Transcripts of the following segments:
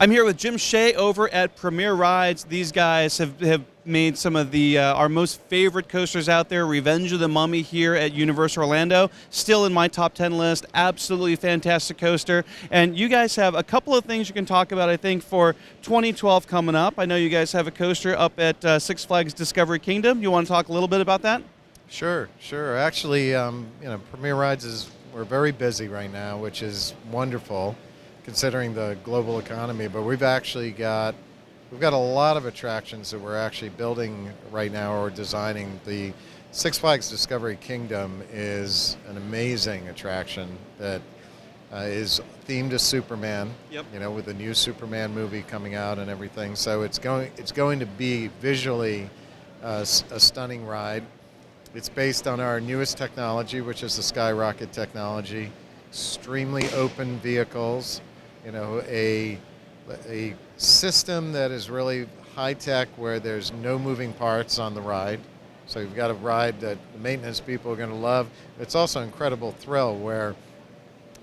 I'm here with Jim Shea over at Premier Rides. These guys have made some of the our most favorite coasters out there. Revenge of the Mummy here at Universal Orlando, still in my top 10 list. Absolutely fantastic coaster. And you guys have a couple of things you can talk about, I think, for 2012 coming up. I know you guys have a coaster up at Six Flags Discovery Kingdom. You want to talk a little bit about that? Sure. Actually, Premier Rides we're very busy right now, which is wonderful, considering the global economy. But we've got a lot of attractions that we're actually building right now or designing. The Six Flags Discovery Kingdom is an amazing attraction that is themed to Superman. Yep. With the new Superman movie coming out and everything. So it's going to be visually a stunning ride. It's based on our newest technology, which is the Skyrocket technology. Extremely open vehicles. A system that is really high-tech where there's no moving parts on the ride. So you've got a ride that the maintenance people are going to love. It's also an incredible thrill where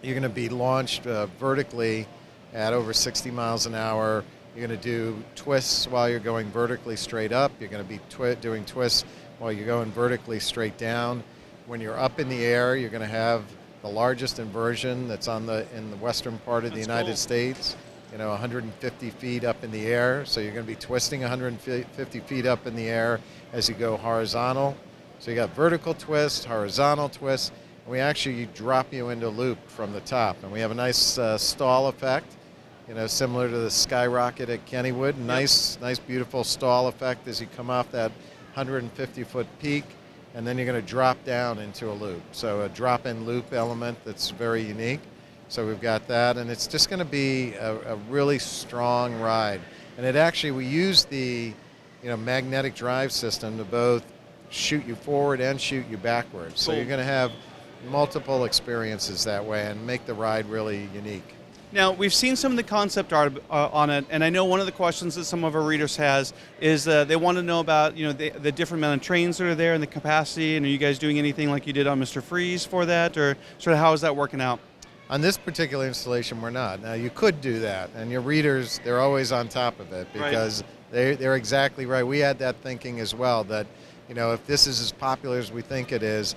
you're going to be launched vertically at over 60 miles an hour. You're going to do twists while you're going vertically straight up. You're going to be doing twists while you're going vertically straight down. When you're up in the air, you're going to have the largest inversion that's in the western part of the United States. 150 feet up in the air. So you're going to be twisting 150 feet up in the air as you go horizontal. So you got vertical twist, horizontal twist, and we actually drop you into loop from the top. And we have a nice stall effect, similar to the Skyrocket at Kennywood. Nice, beautiful stall effect as you come off that 150-foot peak, and then you're going to drop down into a loop. So a drop-in loop element that's very unique. So we've got that, and it's just going to be a really strong ride. And we use the magnetic drive system to both shoot you forward and shoot you backwards. So you're going to have multiple experiences that way and make the ride really unique. Now, we've seen some of the concept art on it, and I know one of the questions that some of our readers has is they want to know about the different amount of trains that are there and the capacity, and are you guys doing anything like you did on Mr. Freeze for that, or sort of how is that working out? On this particular installation, we're not. Now, you could do that, and your readers, they're always on top of it because they're exactly right. We had that thinking as well, that if this is as popular as we think it is,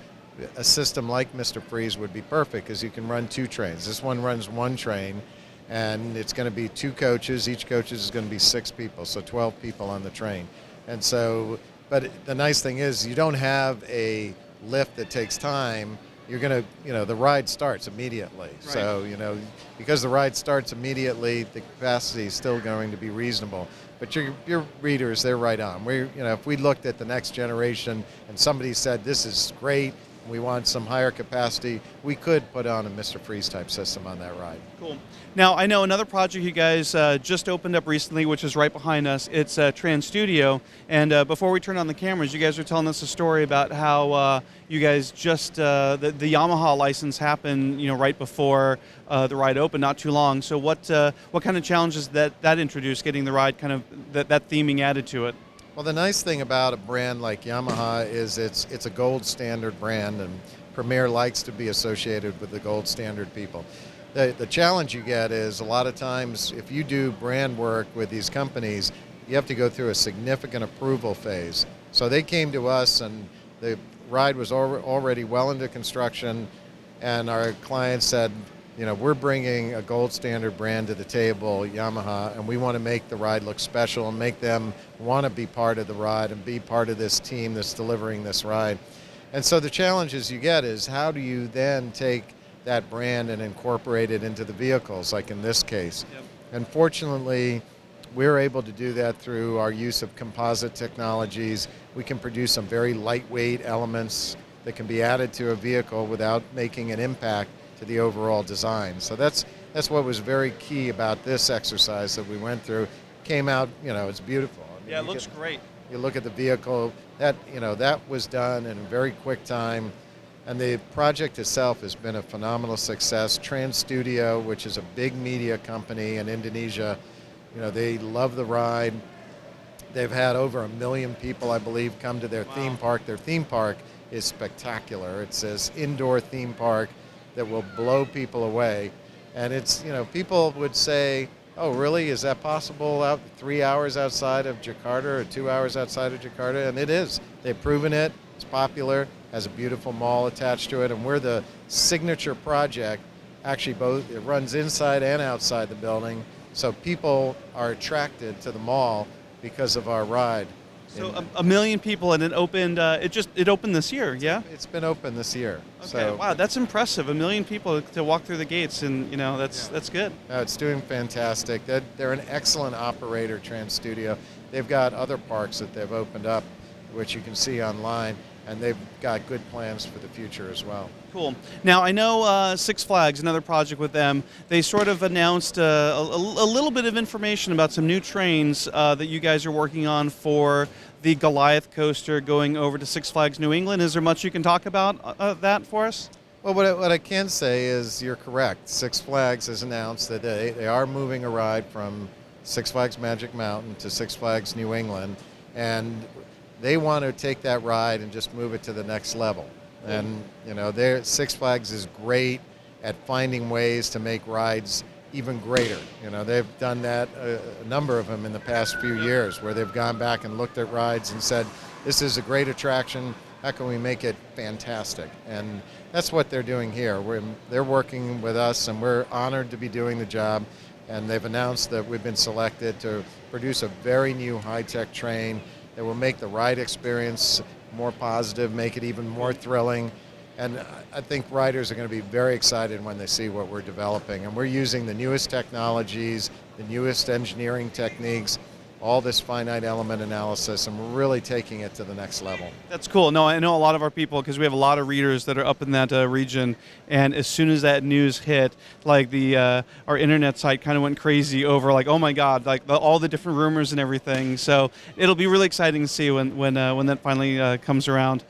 a system like Mr. Freeze would be perfect because you can run two trains. This one runs one train, and it's going to be two coaches. Each coach is going to be 6 people, so 12 people on the train. And so, but the nice thing is you don't have a lift that takes time. You're going to, the ride starts immediately. Right. So, because the ride starts immediately, the capacity is still going to be reasonable. But your readers, they're right on. If we looked at the next generation and somebody said, this is great, we want some higher capacity, we could put on a Mr. Freeze type system on that ride. Cool. Now, I know another project you guys just opened up recently, which is right behind us. It's Trans Studio. And before we turn on the cameras, you guys were telling us a story about how you guys just, the Yamaha license happened, right before the ride opened, not too long. So what kind of challenges that introduced, getting the ride kind of, that theming added to it? Well, the nice thing about a brand like Yamaha is it's a gold standard brand, and Premier likes to be associated with the gold standard people. The challenge you get is a lot of times if you do brand work with these companies, you have to go through a significant approval phase. So they came to us, and the ride was already well into construction, and our client said, we're bringing a gold standard brand to the table, Yamaha, and we want to make the ride look special and make them want to be part of the ride and be part of this team that's delivering this ride. And so the challenges you get is how do you then take that brand and incorporate it into the vehicles, like in this case. Yep. And fortunately, we're able to do that through our use of composite technologies. We can produce some very lightweight elements that can be added to a vehicle without making an impact to the overall design. So that's what was very key about this exercise that we went through. Came out, it's beautiful. I mean, yeah, it looks great. You look at the vehicle, that was done in a very quick time, and the project itself has been a phenomenal success. Trans Studio, which is a big media company in Indonesia, they love the ride. They've had over 1 million people, I believe, come to their theme park. Their theme park is spectacular. It's this indoor theme park that will blow people away. And it's, people would say, Oh, really? Is that possible out 3 hours outside of Jakarta or 2 hours outside of Jakarta? And it is. They've proven it. It's popular, has a beautiful mall attached to it, and we're the signature project. Actually, both it runs inside and outside the building, so people are attracted to the mall because of our ride. So a million people, and it opened. It opened this year, yeah. It's been open this year. Okay, So, wow, that's impressive. A million people to walk through the gates, and that's good. it's doing fantastic. They're an excellent operator, Trans Studio. They've got other parks that they've opened up, which you can see online, and they've got good plans for the future as well. Cool. Now, I know Six Flags, another project with them, they sort of announced a little bit of information about some new trains that you guys are working on for the Goliath coaster going over to Six Flags New England. Is there much you can talk about that for us? Well, what I can say is you're correct. Six Flags has announced that they are moving a ride from Six Flags Magic Mountain to Six Flags New England, and they want to take that ride and just move it to the next level. And Six Flags is great at finding ways to make rides even greater. They've done that a number of them in the past few years, where they've gone back and looked at rides and said, "This is a great attraction. How can we make it fantastic?" And that's what they're doing here. They're working with us, and we're honored to be doing the job. And they've announced that we've been selected to produce a very new high-tech train that will make the ride experience more positive, make it even more thrilling. And I think riders are going to be very excited when they see what we're developing. And we're using the newest technologies, the newest engineering techniques, all this finite element analysis, and we're really taking it to the next level. That's cool. No, I know a lot of our people, because we have a lot of readers that are up in that region, and as soon as that news hit, like our internet site kind of went crazy over, like, oh my God, like all the different rumors and everything. So it'll be really exciting to see when that finally comes around.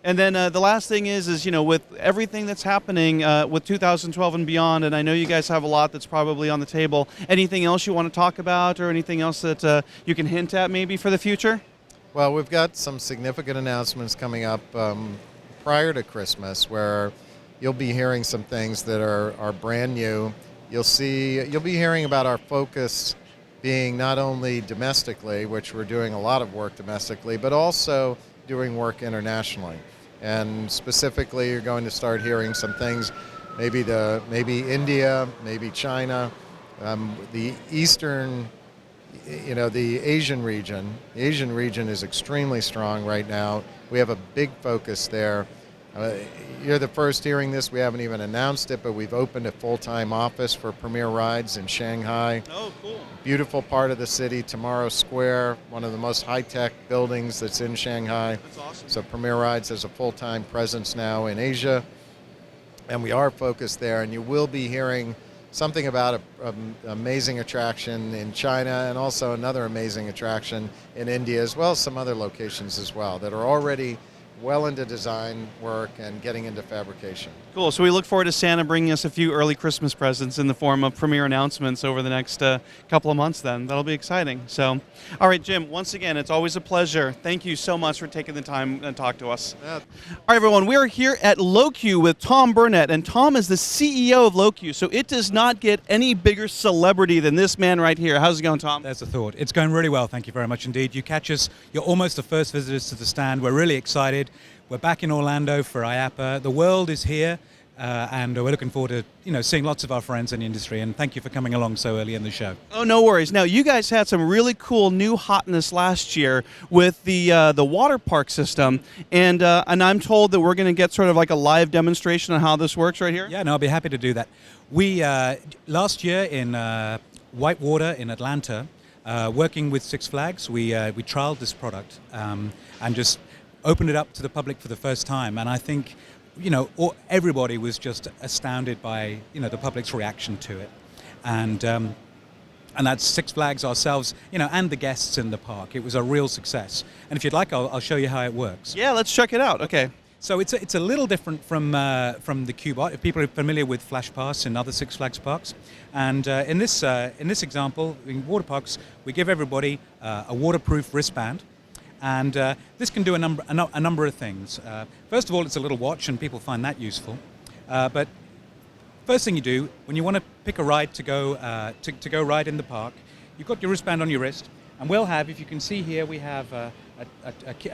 And then the last thing is with everything that's happening with 2012 and beyond, and I know you guys have a lot that's probably on the table. Anything else you want to talk about, or anything else that you can hint at maybe for the future? Well, we've got some significant announcements coming up prior to Christmas, where you'll be hearing some things that are brand new. You'll be hearing about our focus being not only domestically, which we're doing a lot of work domestically, but also doing work internationally. And specifically, you're going to start hearing some things, maybe India, maybe China, the Eastern, the Asian region. The Asian region is extremely strong right now. We have a big focus there. You're the first hearing this. We haven't even announced it, but we've opened a full-time office for Premier Rides in Shanghai. Oh, cool. Beautiful part of the city, Tomorrow Square, one of the most high-tech buildings that's in Shanghai. That's awesome. So Premier Rides has a full-time presence now in Asia, and we are focused there. And you will be hearing something about an amazing attraction in China, and also another amazing attraction in India, as well as some other locations as well that are already well into design work and getting into fabrication. Cool. So we look forward to Santa bringing us a few early Christmas presents in the form of premiere announcements over the next couple of months then. That'll be exciting. So, all right, Jim, once again, it's always a pleasure. Thank you so much for taking the time and talk to us. Yeah. All right, everyone, we are here at LoQ with Tom Burnett, and Tom is the CEO of LoQ, so it does not get any bigger celebrity than this man right here. How's it going, Tom? There's a thought. It's going really well, thank you very much indeed. You catch us, you're almost the first visitors to the stand. We're really excited. We're back in Orlando for IAAPA. The world is here, and we're looking forward to seeing lots of our friends in the industry. And thank you for coming along so early in the show. Oh, no worries. Now, you guys had some really cool new hotness last year with the water park system, and I'm told that we're going to get sort of like a live demonstration on how this works right here. Yeah, no, I'll be happy to do that. We last year in Whitewater in Atlanta, working with Six Flags, we trialed this product and just opened it up to the public for the first time, and I think everybody was just astounded by the public's reaction to it, and that's Six Flags ourselves, and the guests in the park. It was a real success, and if you'd like, I'll show you how it works. Yeah, let's check it out. Okay. So it's a little different from the Cubot. If people are familiar with Flash Pass in other Six Flags parks, and in this example, in water parks, we give everybody a waterproof wristband. And this can do a number of things. First of all, it's a little watch, and people find that useful. But First thing you do when you want to pick a ride to go to go ride in the park, you've got your wristband on your wrist, and we'll have, if you can see here, we have a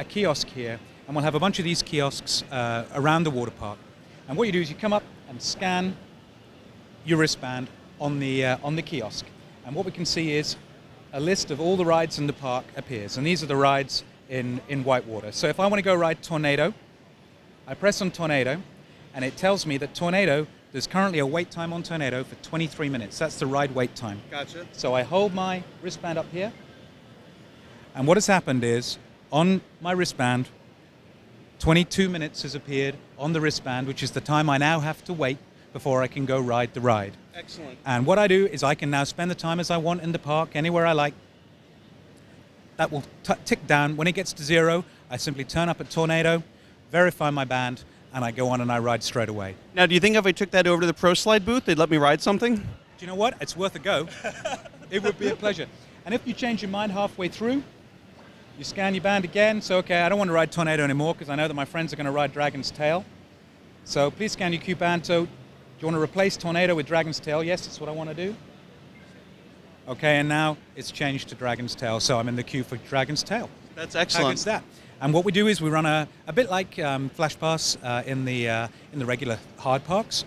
kiosk here, and we'll have a bunch of these kiosks around the water park. And what you do is you come up and scan your wristband on the kiosk, and what we can see is a list of all the rides in the park appears, and these are the rides in Whitewater. So if I want to go ride Tornado, I press on Tornado, and it tells me that Tornado, there's currently a wait time on Tornado for 23 minutes. That's the ride wait time. Gotcha. So I hold my wristband up here, and what has happened is, on my wristband, 22 minutes has appeared on the wristband, which is the time I now have to wait before I can go ride the ride. Excellent. And what I do is I can now spend the time as I want in the park, anywhere I like. That will tick down. When it gets to 0, I simply turn up at Tornado, verify my band, and I go on and I ride straight away. Now, do you think if I took that over to the Pro Slide booth, they'd let me ride something? Do you know what? It's worth a go. It would be a pleasure. And if you change your mind halfway through, you scan your band again. So, okay, I don't want to ride Tornado anymore because I know that my friends are going to ride Dragon's Tail. So please scan your Q band. So do you want to replace Tornado with Dragon's Tail? Yes, that's what I want to do. Okay, and now it's changed to Dragon's Tail. So I'm in the queue for Dragon's Tail. That's How excellent. good's that? And what we do is we run a bit like Flash Pass in the regular hard parks.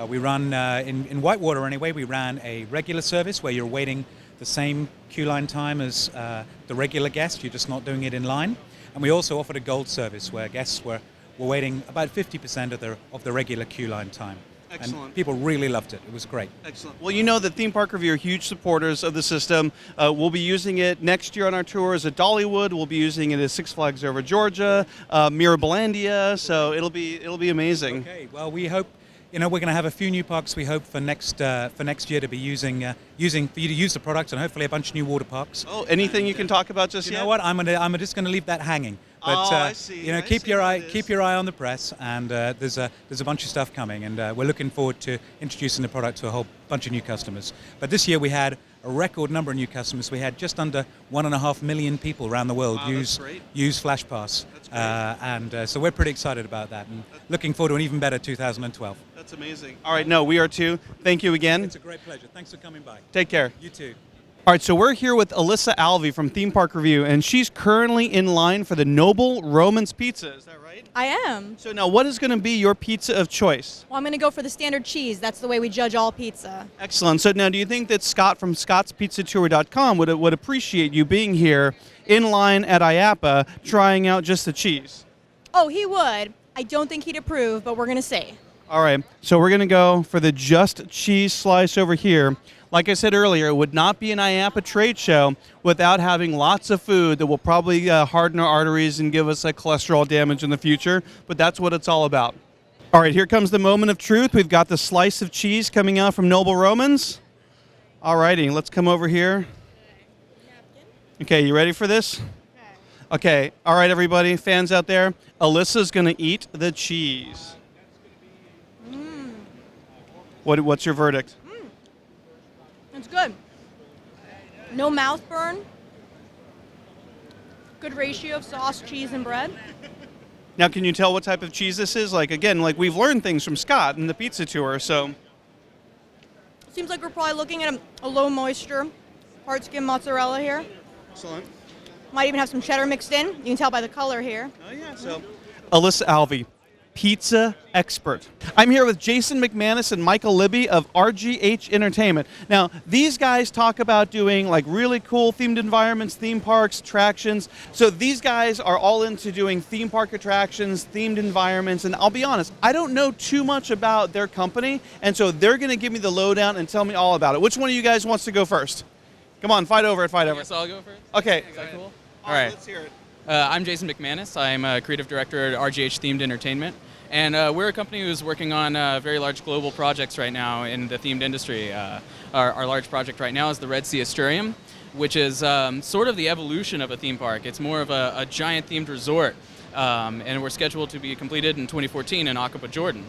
We run, in Whitewater anyway, we ran a regular service where you're waiting the same queue line time as the regular guest, you're just not doing it in line. And we also offered a gold service where guests were waiting about 50% of the regular queue line time. Excellent. And people really loved it. It was great. Excellent. Well, you know that Theme Park Review are huge supporters of the system. We'll be using it next year on our tours at Dollywood. We'll be using it at Six Flags Over Georgia, Mirabilandia. So it'll be amazing. Okay. Well, we hope. We're going to have a few new parks. We hope for next year to be using for you to use the product, and hopefully a bunch of new water parks. Oh, anything you can talk about just You yet? know what? I'm just going to leave that hanging. But I see. I keep see your how eye it is. keep your eye on the press, and there's a bunch of stuff coming, and we're looking forward to introducing the product to a whole bunch of new customers. But this year we had a record number of new customers. We had just under 1.5 million people around the world Wow, that's great. use Flash Pass, That's great. and so we're pretty excited about that, and looking forward to an even better 2012. That's amazing. All right, no, we are too. Thank you again. It's a great pleasure. Thanks for coming by. Take care. You too. All right, so we're here with Alyssa Alvey from Theme Park Review, and she's currently in line for the Noble Romans Pizza. Is that right? I am. So now, what is going to be your pizza of choice? Well, I'm going to go for the standard cheese. That's the way we judge all pizza. Excellent. So now, do you think that Scott from scottspizzatour.com would appreciate you being here in line at IAAPA trying out just the cheese? Oh, he would. I don't think he'd approve, but we're going to see. All right, so we're going to go for the just cheese slice over here. Like I said earlier, it would not be an IAAPA trade show without having lots of food that will probably harden our arteries and give us cholesterol damage in the future, but that's what it's all about. All right, here comes the moment of truth. We've got the slice of cheese coming out from Noble Romans. All righty, let's come over here. Okay, you ready for this? Okay, all right, everybody, fans out there, Alyssa's going to eat the cheese. What's your verdict? It's good. No mouth burn. Good ratio of sauce, cheese, and bread. Now, can you tell what type of cheese this is? Again, we've learned things from Scott in the pizza tour, so. Seems like we're probably looking at a low moisture hard skin mozzarella here. Excellent. Might even have some cheddar mixed in. You can tell by the color here. Oh, yeah. So, Alyssa Alvey, pizza expert. I'm here with Jason McManus and Michael Libby of RGH Entertainment. Now, these guys talk about doing really cool themed environments, theme parks, attractions. So these guys are all into doing theme park attractions, themed environments, and I'll be honest, I don't know too much about their company, and so they're going to give me the lowdown and tell me all about it. Which one of you guys wants to go first? Come on, fight over. Guess I'll go first. Okay. Is that cool? All right, let's hear it. I'm Jason McManus. I'm a creative director at RGH Themed Entertainment. And we're a company who's working on very large global projects right now in the themed industry. Our large project right now is the Red Sea Asturium, which is sort of the evolution of a theme park. It's more of a giant themed resort. And we're scheduled to be completed in 2014 in IAAPA, Jordan.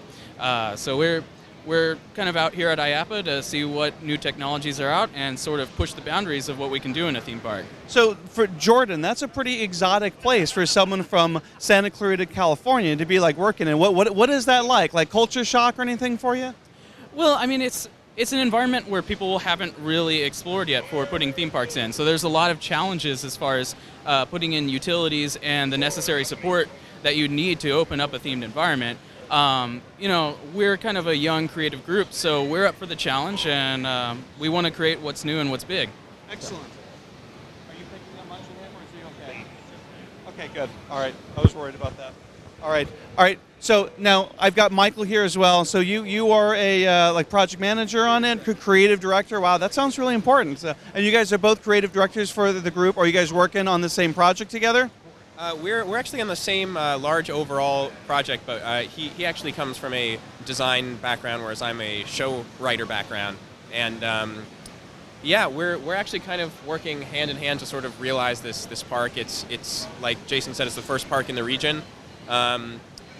So we're kind of out here at IAAPA to see what new technologies are out and sort of push the boundaries of what we can do in a theme park. So for Jordan, that's a pretty exotic place for someone from Santa Clarita, California to be working in. What is that like? Culture shock or anything for you? Well, I mean, it's an environment where people haven't really explored yet for putting theme parks in. So there's a lot of challenges as far as putting in utilities and the necessary support that you need to open up a themed environment. We're kind of a young creative group, so we're up for the challenge, and we want to create what's new and what's big. Excellent. Are you picking up much of him, or is he okay? Okay, good. All right. I was worried about that. All right. All right. So now I've got Michael here as well. So you are a like project manager on it, creative director. Wow, that sounds really important. And you guys are both creative directors for the group. Are you guys working on the same project together? We're actually on the same large overall project, but he actually comes from a design background, whereas I'm a show writer background. And yeah, we're actually kind of working hand in hand to sort of realize this park. It's like Jason said, it's the first park in the region,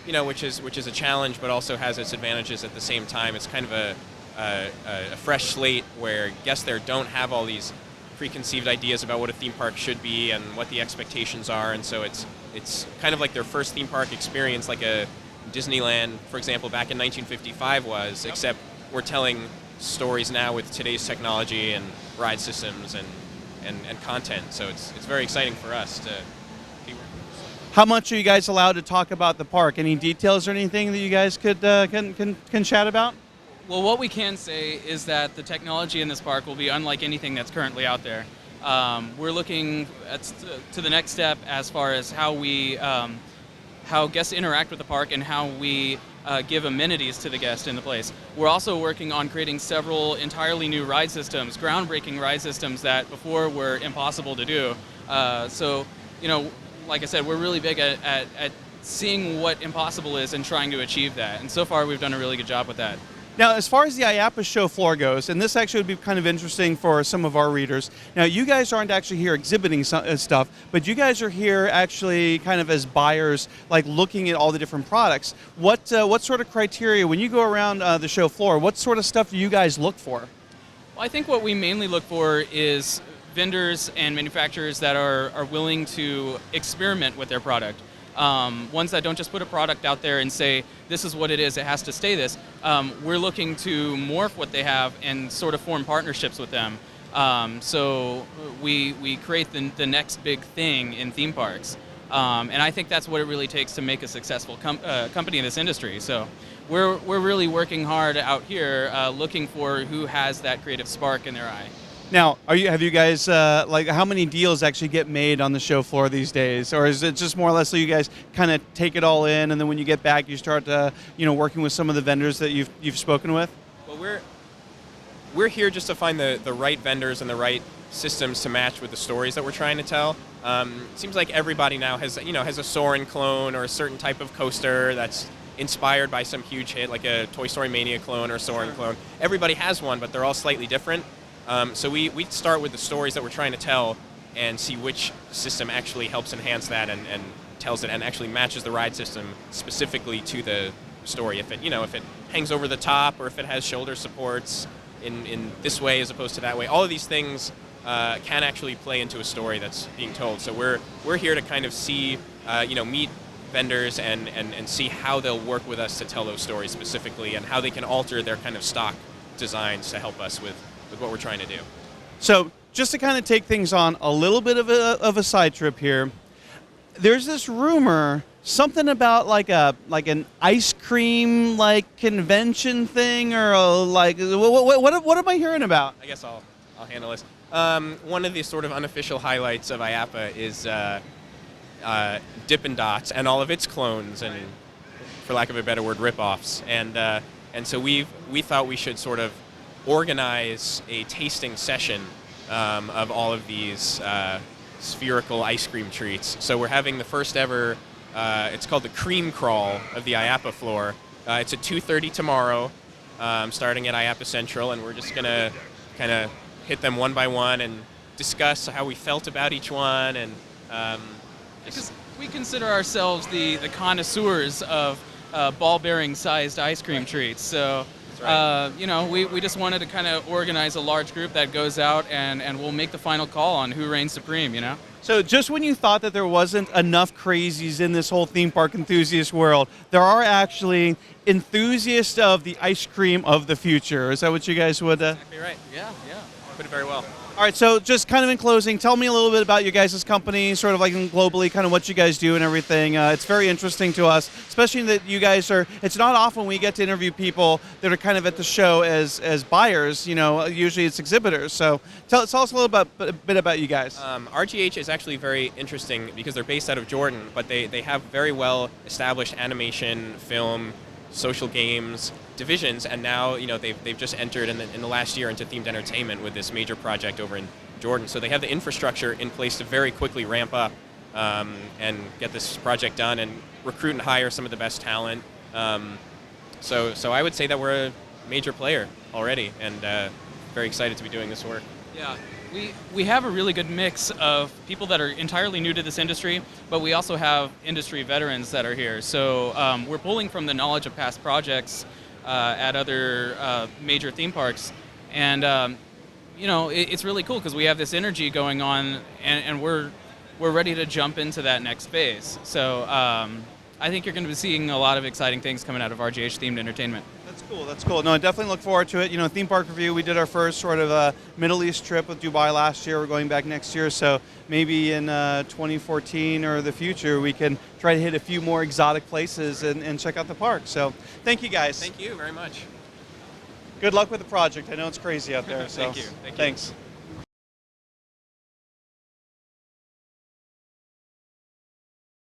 which is a challenge, but also has its advantages at the same time. It's kind of a fresh slate where guests there don't have all these preconceived ideas about what a theme park should be and what the expectations are, and so it's kind of like their first theme park experience, like a Disneyland, for example, back in 1955 was, except we're telling stories now with today's technology and ride systems and content. So it's very exciting for us to be working. How much are you guys allowed to talk about the park? Any details or anything that you guys could can chat about? Well, what we can say is that the technology in this park will be unlike anything that's currently out there. We're looking to the next step as far as how guests interact with the park and how we give amenities to the guest in the place. We're also working on creating several entirely new ride systems, groundbreaking ride systems that before were impossible to do. Like I said, we're really big at seeing what impossible is and trying to achieve that. And so far, we've done a really good job with that. Now, as far as the IAAPA show floor goes, and this actually would be kind of interesting for some of our readers. Now, you guys aren't actually here exhibiting stuff, but you guys are here actually kind of as buyers, like looking at all the different products. What sort of criteria, when you go around the show floor, what sort of stuff do you guys look for? Well, I think what we mainly look for is vendors and manufacturers that are willing to experiment with their product. Ones that don't just put a product out there and say, this is what it is, it has to stay this. We're looking to morph what they have and sort of form partnerships with them. So we create the next big thing in theme parks. And I think that's what it really takes to make a successful company in this industry. So we're really working hard out here looking for who has that creative spark in their eye. Now, have you guys, how many deals actually get made on the show floor these days? Or is it just more or less so you guys kind of take it all in, and then when you get back, you start, working with some of the vendors that you've spoken with? Well, we're here just to find the right vendors and the right systems to match with the stories that we're trying to tell. Seems like everybody now has a Soarin' clone or a certain type of coaster that's inspired by some huge hit, like a Toy Story Mania clone or a Soarin' clone. Everybody has one, but they're all slightly different. So we start with the stories that we're trying to tell and see which system actually helps enhance that and tells it and actually matches the ride system specifically to the story. If it hangs over the top or if it has shoulder supports in this way as opposed to that way, all of these things can actually play into a story that's being told. So we're here to kind of see, meet vendors and see how they'll work with us to tell those stories specifically and how they can alter their kind of stock designs to help us with what we're trying to do. So just to kind of take things on a little bit of a side trip here, there's this rumor, something about like an ice cream convention thing, or what am I hearing about? I guess I'll handle this. One of the sort of unofficial highlights of IAAPA is Dippin' Dots and all of its clones and, for lack of a better word, rip-offs. And so we thought we should sort of organize a tasting session of all of these spherical ice cream treats. So we're having the first ever, it's called the Cream Crawl of the IAAPA floor. It's at 2:30 tomorrow, starting at IAAPA Central, and we're just going to kind of hit them one by one and discuss how we felt about each one. And because we consider ourselves the connoisseurs of ball-bearing sized ice cream treats. So right. We just wanted to kind of organize a large group that goes out and we'll make the final call on who reigns supreme, you know? So just when you thought that there wasn't enough crazies in this whole theme park enthusiast world, there are actually enthusiasts of the ice cream of the future. Is that what you guys would... Exactly right. Yeah. Put it very well. All right, so just kind of in closing, tell me a little bit about your guys' company, sort of like globally, kind of what you guys do and everything. It's very interesting to us, especially that you guys are, it's not often we get to interview people that are kind of at the show as buyers, usually it's exhibitors. So tell us a little bit about you guys. RGH is actually very interesting because they're based out of Jordan, but they have very well established animation, film, social games divisions, and now they've just entered in the last year into themed entertainment with this major project over in Jordan. So they have the infrastructure in place to very quickly ramp up and get this project done and recruit and hire some of the best talent. So I would say that we're a major player already, and very excited to be doing this work. Yeah, we have a really good mix of people that are entirely new to this industry, but we also have industry veterans that are here. So we're pulling from the knowledge of past projects at other major theme parks, and it's really cool because we have this energy going on, and we're ready to jump into that next phase. So I think you're going to be seeing a lot of exciting things coming out of RGH themed entertainment. That's cool. No, I definitely look forward to it. Theme Park Review, we did our first sort of Middle East trip with Dubai last year. We're going back next year, so maybe in 2014 or the future, we can try to hit a few more exotic places and check out the park. So thank you, guys. Thank you very much. Good luck with the project. I know it's crazy out there. Thank you. Thanks.